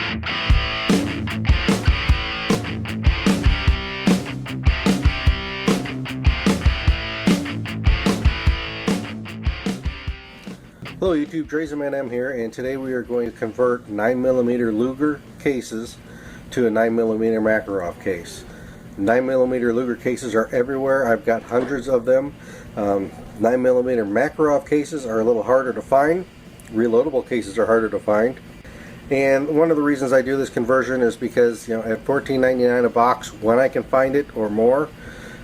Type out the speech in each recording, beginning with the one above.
Hello YouTube, Drazenman M here, and today we are going to convert 9mm Luger cases to a 9mm Makarov case. 9mm Luger cases are everywhere. I've got hundreds of them. 9mm Makarov cases are a little harder to find. Reloadable cases are harder to find. And one of the reasons I do this conversion is because, at $14.99 a box, when I can find it or more,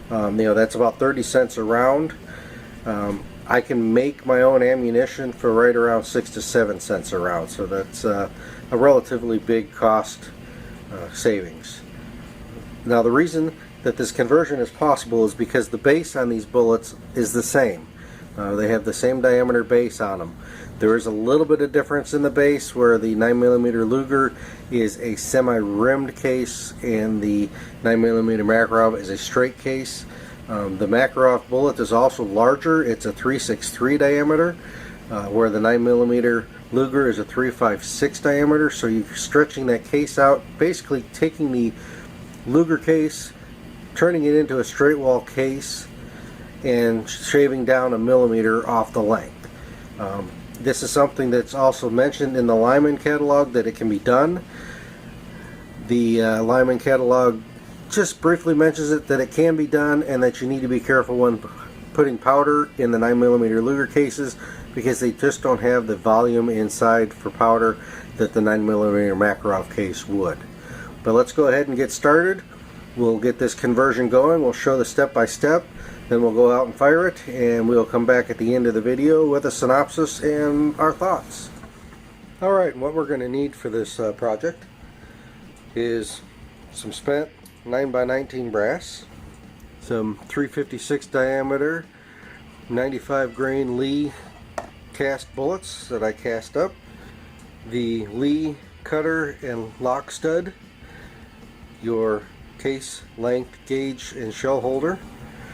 that's about 30 cents a round. I can make my own ammunition for right around 6 to 7 cents a round, so that's a relatively big cost savings. Now the reason that this conversion is possible is because the base on these bullets is the same. They have the same diameter base on them. There is a little bit of difference in the base where the 9mm Luger is a semi-rimmed case and the 9mm Makarov is a straight case. The Makarov bullet is also larger. It's a 363 diameter, where the 9mm Luger is a 356 diameter. So you're stretching that case out, basically taking the Luger case, turning it into a straight wall case, and shaving down a millimeter off the length. This is something that's also mentioned in the Lyman catalog that it can be done. The Lyman catalog just briefly mentions that it can be done, and that you need to be careful when putting powder in the 9mm Luger cases because they just don't have the volume inside for powder that the 9mm Makarov case would. But let's go ahead and get started. We'll get this conversion going. We'll show the step by step, then we'll go out and fire it, and we'll come back at the end of the video with a synopsis and our thoughts. Alright, what we're going to need for this project is some spent 9x19 brass, some 356 diameter 95 grain Lee cast bullets that I cast up, the Lee cutter and lock stud, your case length gauge and shell holder,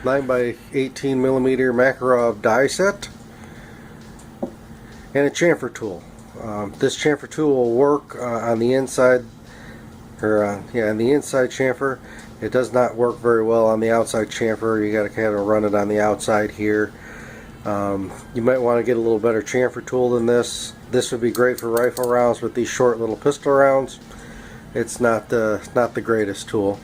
9x18mm Makarov die set, and a chamfer tool. This chamfer tool will work on the inside, on the inside chamfer. It does not work very well on the outside chamfer. You got to kind of run it on the outside here. You might want to get a little better chamfer tool than this. This would be great for rifle rounds, but these short little pistol rounds, it's not the greatest tool.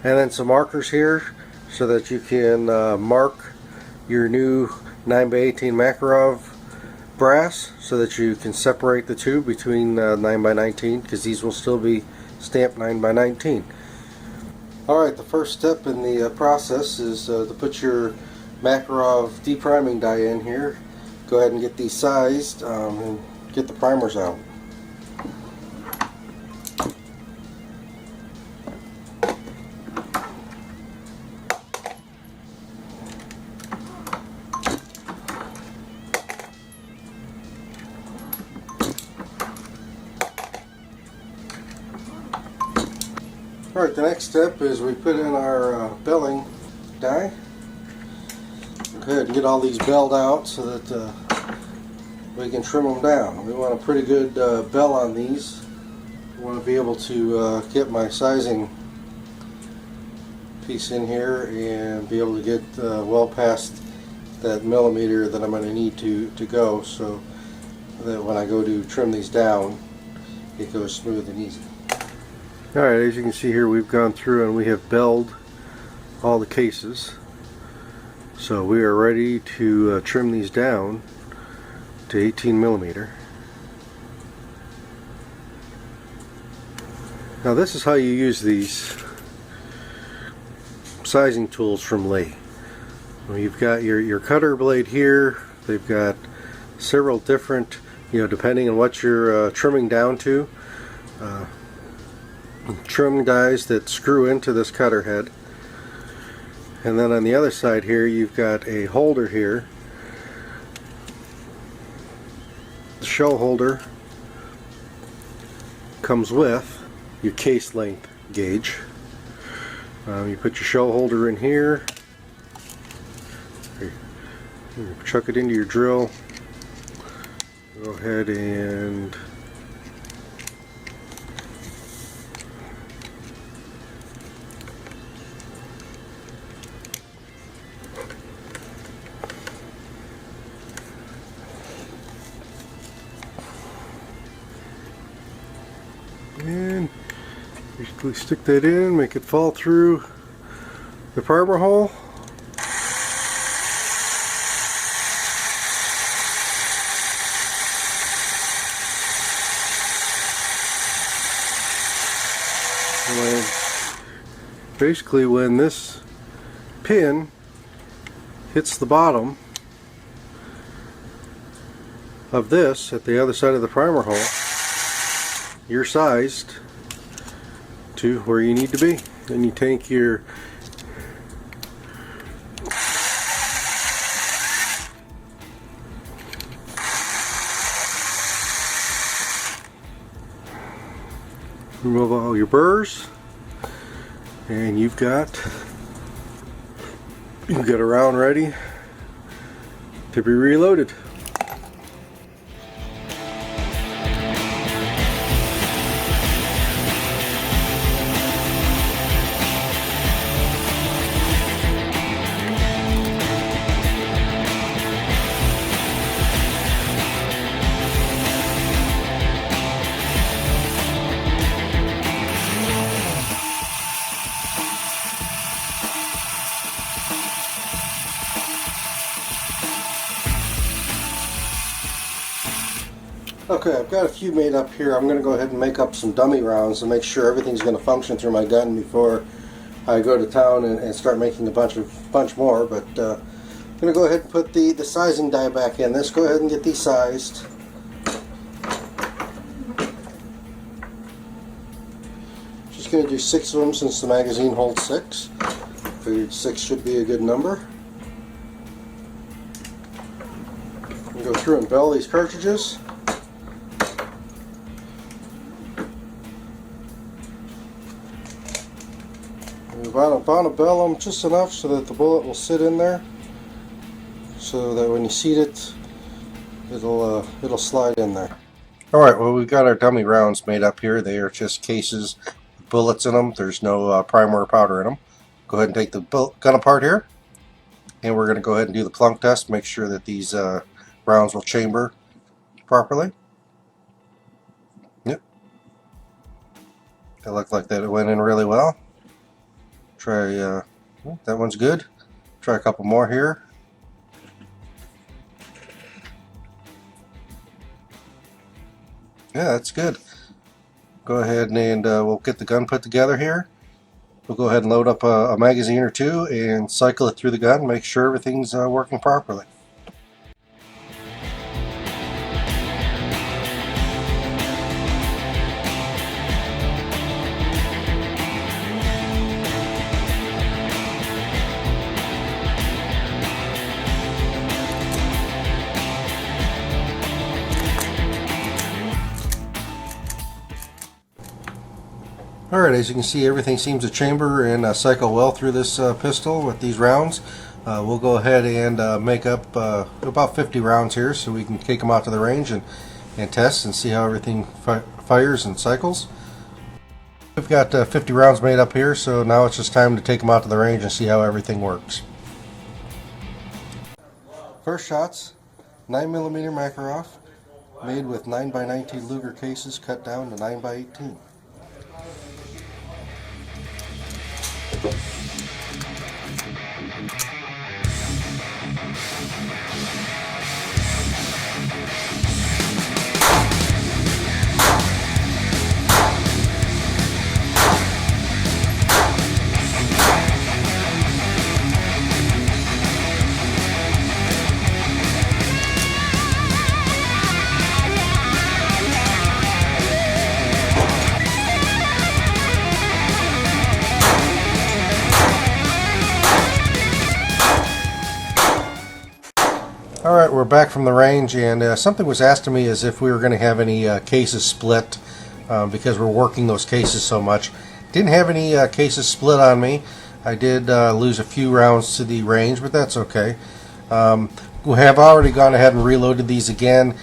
And then some markers here so that you can mark your new 9x18 Makarov brass, so that you can separate the two between 9x19, because these will still be stamped 9x19. Alright, the first step in the process is to put your Makarov depriming die in here. Go ahead and get these sized and get the primers out. Alright, the next step is we put in our belling die. Go ahead and get all these belled out so that we can trim them down. We want a pretty good bell on these. I want to be able to get my sizing piece in here and be able to get well past that millimeter that I'm going to need to go, so that when I go to trim these down, it goes smooth and easy. Alright, as you can see here, we've gone through and we have belled all the cases. So we are ready to trim these down to 18mm. Now this is how you use these sizing tools from Lee. Well, you've got your cutter blade here. They've got several different, depending on what you're trimming down to, trim dies that screw into this cutter head. And then on the other side here, you've got a holder here. The shell holder comes with your case length gauge. You put your shell holder in here. You chuck it into your drill. Go ahead and And basically stick that in, make it fall through the primer hole. Basically when this pin hits the bottom of this at the other side of the primer hole, you're sized to where you need to be. Then you take your remove all your burrs, and you've got a round ready to be reloaded. Okay, I've got a few made up here. I'm going to go ahead and make up some dummy rounds to make sure everything's going to function through my gun before I go to town and start making a bunch more. But I'm going to go ahead and put the sizing die back in. Let's go ahead and get these sized. Just going to do 6 of them since the magazine holds 6. Figured 6 should be a good number. I'm going to go through and bell these cartridges. Want to bell them just enough so that the bullet will sit in there, so that when you seat it, it'll slide in there. Alright, well, we've got our dummy rounds made up here. They are just cases with bullets in them. There's no primer or powder in them. Go ahead and take the gun apart here, and we're going to go ahead and do the plunk test, make sure that these rounds will chamber properly. Yep, it looked like that it went in really well. Try, that one's good. Try a couple more here. Yeah, that's good. Go ahead and we'll get the gun put together here. We'll go ahead and load up a magazine or two and cycle it through the gun, make sure everything's working properly. Alright, as you can see, everything seems to chamber and cycle well through this pistol with these rounds. We'll go ahead and make up about 50 rounds here so we can take them out to the range and test and see how everything fires and cycles. We've got 50 rounds made up here, so now it's just time to take them out to the range and see how everything works. First shots, 9mm Makarov, made with 9x19 Luger cases cut down to 9x18. Alright, we're back from the range, and something was asked of me as if we were going to have any cases split because we're working those cases so much. Didn't have any cases split on me. I did lose a few rounds to the range, but that's okay. We have already gone ahead and reloaded these again,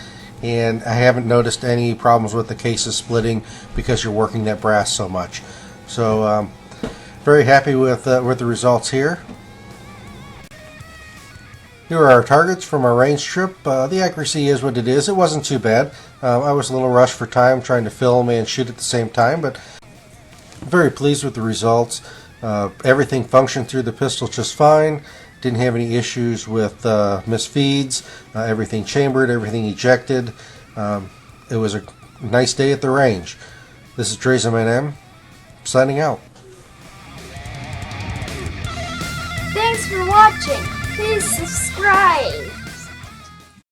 and I haven't noticed any problems with the cases splitting because you're working that brass so much. So very happy with the results here. Here are our targets from our range trip. The accuracy is what it is. It wasn't too bad. I was a little rushed for time trying to film and shoot at the same time, but very pleased with the results. Everything functioned through the pistol just fine. Didn't have any issues with misfeeds. Everything chambered, everything ejected. It was a nice day at the range. This is Dre's M&M, signing out. Thanks for watching. Please subscribe.